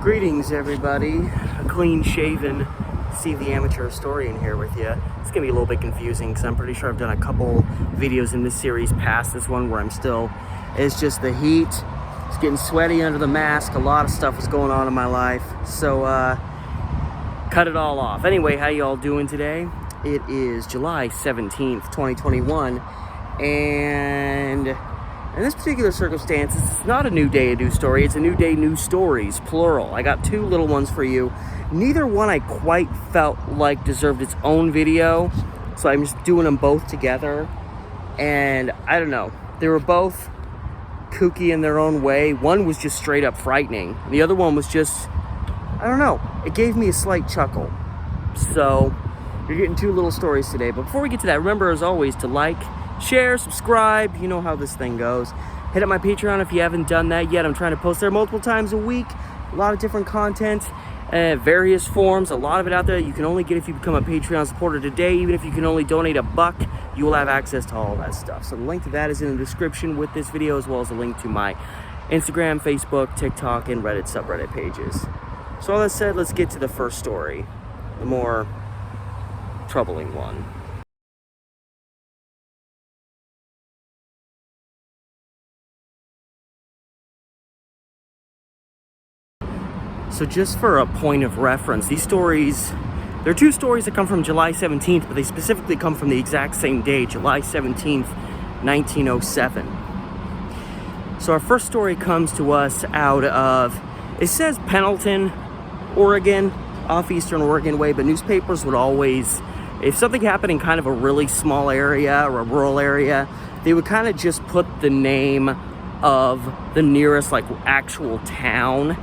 Greetings, everybody. A clean-shaven Steve the Amateur Historian here with you. It's gonna be a little bit confusing because I'm pretty sure I've done a couple videos in this series past this one where it's just the heat. It's getting sweaty under the mask. A lot of stuff was going on in my life. So, cut it all off. Anyway, how you all doing today? It is July 17th, 2021, and in this particular circumstance, it's not a new day, a new story. It's a new day, new stories, plural. I got two little ones for you. Neither one I quite felt like deserved its own video, so I'm just doing them both together. And I don't know, they were both kooky in their own way. One was just straight up frightening. The other one was just, I don't know, it gave me a slight chuckle. So you're getting two little stories today. But before we get to that, remember as always to like, share, subscribe. You know how this thing goes. Hit up my Patreon if you haven't done that yet. I'm trying to post there multiple times a week. A lot of different content, various forms. A lot of it out there you can only get if you become a Patreon supporter today. Even if you can only donate $1, you will have access to all that stuff. So the link to that is in the description with this video, as well as a link to my Instagram, Facebook, TikTok, and Reddit subreddit pages. So all that said, let's get to the first story, the more troubling one. So just for a point of reference, these stories, there are two stories that come from July 17th, but they specifically come from the exact same day, July 17th, 1907. So our first story comes to us out of, it says Pendleton, Oregon, off Eastern Oregon way, but newspapers would always, if something happened in kind of a really small area or a rural area, they would kind of just put the name of the nearest like actual town.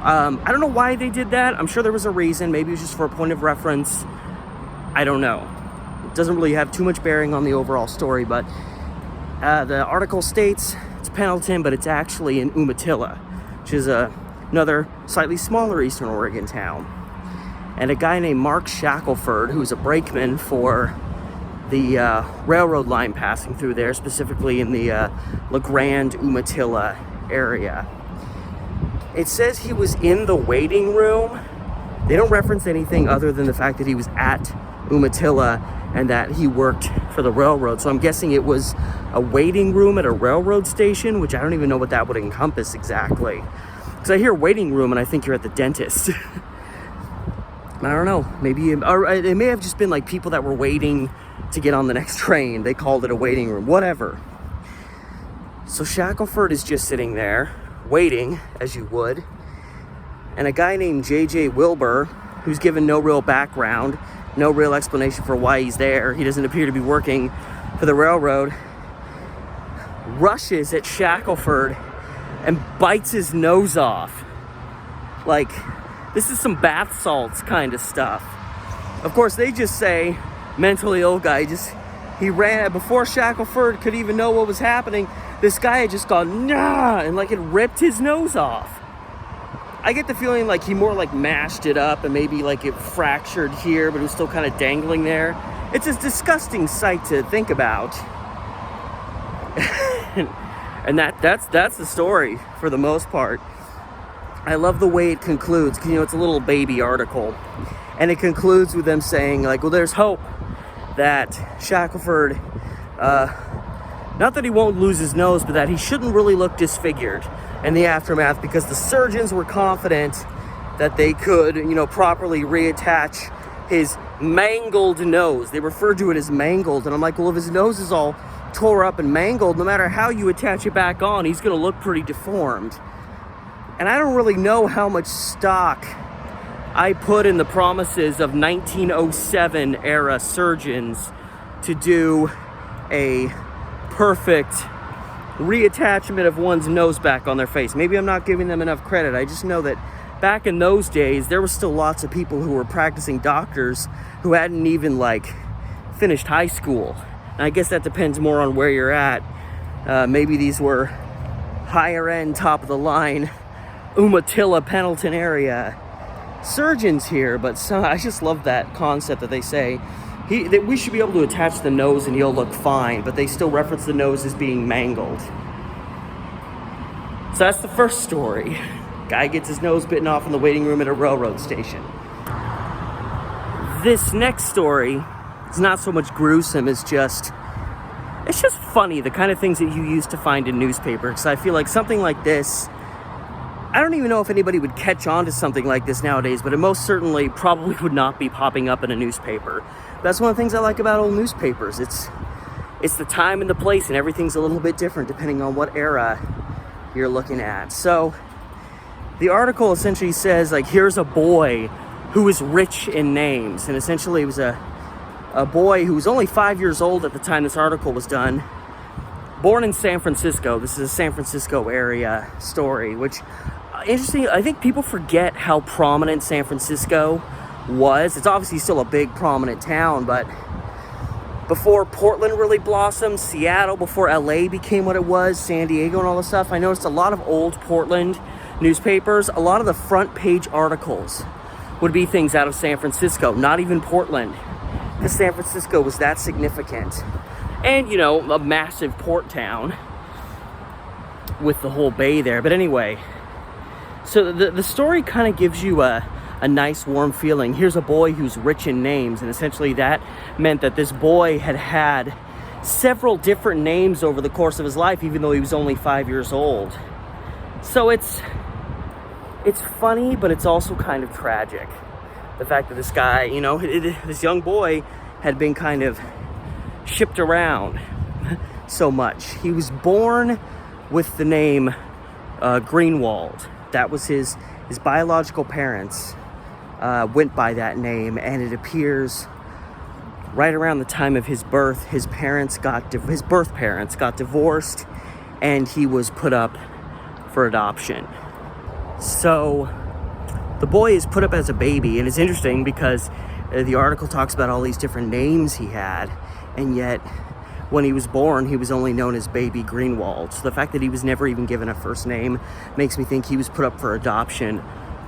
I don't know why they did that. I'm sure there was a reason. Maybe it was just for a point of reference. I don't know. It doesn't really have too much bearing on the overall story, but the article states it's Pendleton, but it's actually in Umatilla, which is another slightly smaller Eastern Oregon town. And a guy named Mark Shackelford, who's a brakeman for the railroad line passing through there, specifically in the LeGrand, Umatilla area. It says he was in the waiting room. They don't reference anything other than the fact that he was at Umatilla and that he worked for the railroad. So I'm guessing it was a waiting room at a railroad station, which I don't even know what that would encompass exactly. Because I hear waiting room and I think you're at the dentist. I don't know, maybe, or it may have just been like people that were waiting to get on the next train. They called it a waiting room, whatever. So Shackelford is just sitting there, waiting, as you would, and a guy named J.J. Wilbur, who's given no real background, no real explanation for why he's there, he doesn't appear to be working for the railroad, rushes at Shackelford and bites his nose off. Like, this is some bath salts kind of stuff. Of course, they just say, mentally ill guy, he ran, before Shackelford could even know what was happening, this guy had just gone, nah, and like it ripped his nose off. I get the feeling like he more like mashed it up and maybe like it fractured here, but it was still kind of dangling there. It's a disgusting sight to think about. And that's the story for the most part. I love the way it concludes, because, you know, it's a little baby article. And it concludes with them saying, like, well, there's hope that Shackelford, not that he won't lose his nose, but that he shouldn't really look disfigured in the aftermath, because the surgeons were confident that they could, you know, properly reattach his mangled nose. They referred to it as mangled. And I'm like, well, if his nose is all tore up and mangled, no matter how you attach it back on, he's going to look pretty deformed. And I don't really know how much stock I put in the promises of 1907 era surgeons to do a perfect reattachment of one's nose back on their face. Maybe I'm not giving them enough credit. I just know that back in those days, there were still lots of people who were practicing doctors who hadn't even like finished high school. And I guess that depends more on where you're at. Maybe these were higher end, top of the line, Umatilla, Pendleton area surgeons here, but I just love that concept that they say that we should be able to attach the nose and he'll look fine, but they still reference the nose as being mangled. So that's the first story. Guy gets his nose bitten off in the waiting room at a railroad station. This next story is not so much gruesome as it's just funny, the kind of things that you used to find in newspapers. So I feel like something like this, I don't even know if anybody would catch on to something like this nowadays, but it most certainly probably would not be popping up in a newspaper. That's one of the things I like about old newspapers. It's the time and the place, and everything's a little bit different depending on what era you're looking at. So the article essentially says, like, here's a boy who is rich in names. And essentially it was a boy who was only 5 years old at the time this article was done, born in San Francisco. This is a San Francisco area story, which, interesting, I think people forget how prominent San Francisco was. It's obviously still a big, prominent town, but before Portland really blossomed, Seattle, before LA became what it was, San Diego and all this stuff, I noticed a lot of old Portland newspapers, a lot of the front page articles would be things out of San Francisco, not even Portland, because San Francisco was that significant. And, you know, a massive port town with the whole bay there. But anyway, so the story kind of gives you a nice warm feeling. Here's a boy who's rich in names, and essentially that meant that this boy had several different names over the course of his life, even though he was only 5 years old. So it's funny, but it's also kind of tragic. The fact that this guy, you know, this young boy had been kind of shipped around so much. He was born with the name Greenwald. That was his biological parents went by that name, and it appears right around the time of his birth, his birth parents got divorced, and he was put up for adoption. So the boy is put up as a baby, and it's interesting because the article talks about all these different names he had, and yet when he was born, he was only known as Baby Greenwald. So the fact that he was never even given a first name makes me think he was put up for adoption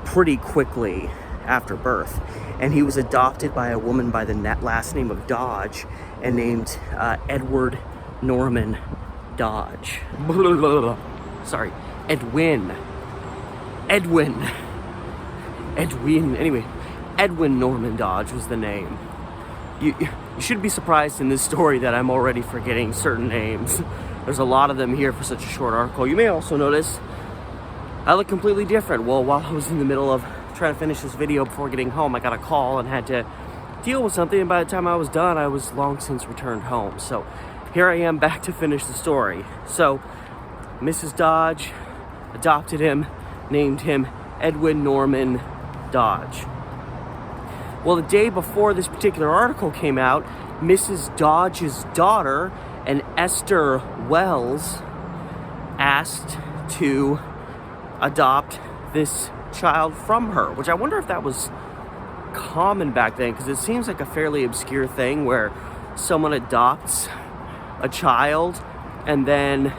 pretty quickly after birth. And he was adopted by a woman by the last name of Dodge and named Edward Norman Dodge. Sorry, Edwin. Anyway, Edwin Norman Dodge was the name. You should be surprised in this story that I'm already forgetting certain names. There's a lot of them here for such a short article. You may also notice I look completely different. Well, while I was in the middle of trying to finish this video before getting home, I got a call and had to deal with something, and by the time I was done, I was long since returned home. So here I am back to finish the story. So Mrs. Dodge adopted him, named him Edwin Norman Dodge. Well, the day before this particular article came out, Mrs. Dodge's daughter and Esther Wells asked to adopt this child from her, which I wonder if that was common back then, because it seems like a fairly obscure thing where someone adopts a child and then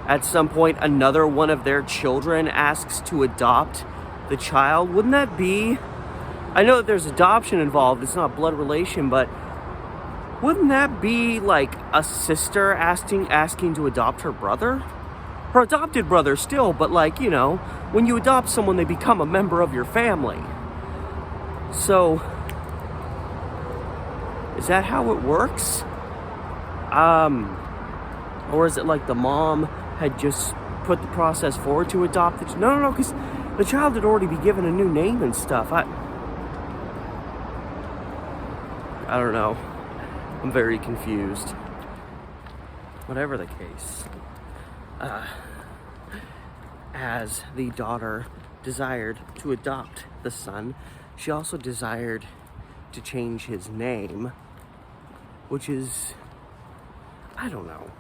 at some point another one of their children asks to adopt the child. Wouldn't that be, I know that there's adoption involved, it's not blood relation, but wouldn't that be like a sister asking to adopt her brother? Her adopted brother still, but like, you know, when you adopt someone, they become a member of your family. So, is that how it works? Or is it like the mom had just put the process forward to adopt the no, because the child had already been given a new name and stuff. I don't know. I'm very confused. Whatever the case, as the daughter desired to adopt the son, she also desired to change his name, which is, I don't know.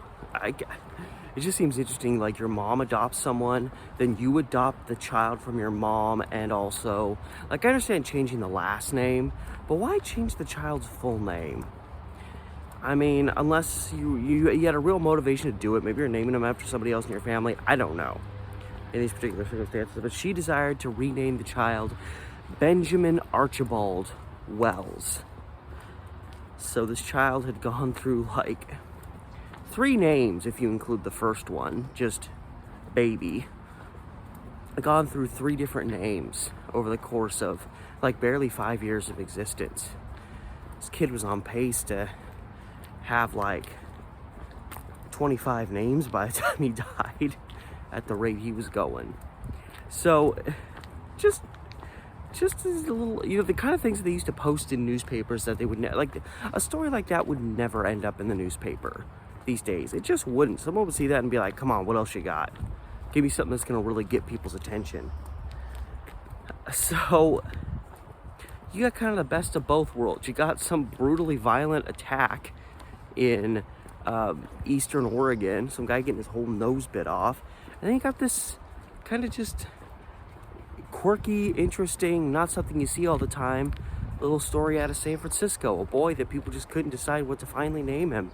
It just seems interesting, like your mom adopts someone, then you adopt the child from your mom, and also, like, I understand changing the last name, but why change the child's full name? I mean, unless you had a real motivation to do it, maybe you're naming them after somebody else in your family, I don't know, in these particular circumstances, but she desired to rename the child Benjamin Archibald Wells. So this child had gone through like 3 names if you include the first one, just baby. gone through 3 different names over the course of like barely 5 years of existence. This kid was on pace to have like 25 names by the time he died at the rate he was going. So just a little, you know, the kind of things that they used to post in newspapers that they would like, a story like that would never end up in the newspaper these days. It just wouldn't. Someone would see that and be like, come on, what else you got? Give me something that's going to really get people's attention. So you got kind of the best of both worlds. You got some brutally violent attack in eastern Oregon, some guy getting his whole nose bit off, and then you got this kind of just quirky, interesting, not something you see all the time, little story out of San Francisco, a boy that people just couldn't decide what to finally name him.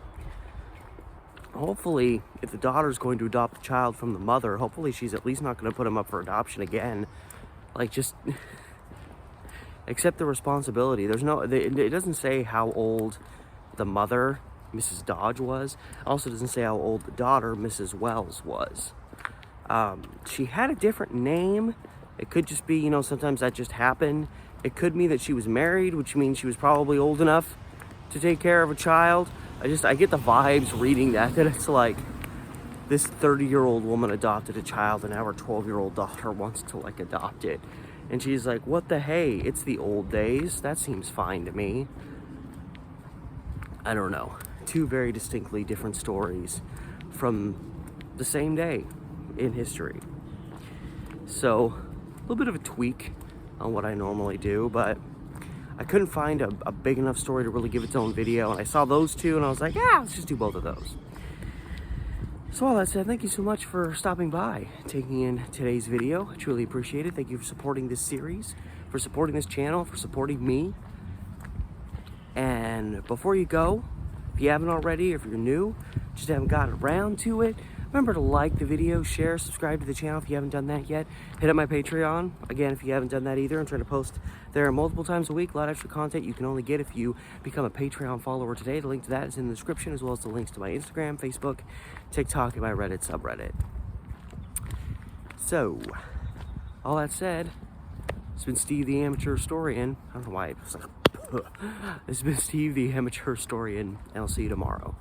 Hopefully, if the daughter's going to adopt the child from the mother, hopefully she's at least not going to put him up for adoption again. Like, just accept the responsibility. There's no, it doesn't say how old the mother, Mrs. Dodge, was. It also doesn't say how old the daughter, Mrs. Wells, was. She had a different name. It could just be, you know, sometimes that just happened. It could mean that she was married, which means she was probably old enough to take care of a child. I get the vibes reading that it's like this 30-year-old woman adopted a child and now her 12-year-old daughter wants to like adopt it. And she's like, what the hey, it's the old days. That seems fine to me. I don't know. 2 very distinctly different stories from the same day in history. So a little bit of a tweak on what I normally do, but I couldn't find a big enough story to really give its own video, and I saw those 2 and I was like, yeah, let's just do both of those. So all that said, thank you so much for stopping by, taking in today's video. I truly appreciate it. Thank you for supporting this series, for supporting this channel, for supporting me. And before you go, if you haven't already, or if you're new, just haven't gotten around to it, remember to like the video, share, subscribe to the channel if you haven't done that yet. Hit up my Patreon, again, if you haven't done that either. I'm trying to post there multiple times a week, a lot of extra content you can only get if you become a Patreon follower today. The link to that is in the description, as well as the links to my Instagram, Facebook, TikTok, and my Reddit subreddit. So, all that said, it's been Steve the Amateur Historian. I don't know why it was like, it's been Steve the Amateur Historian, and I'll see you tomorrow.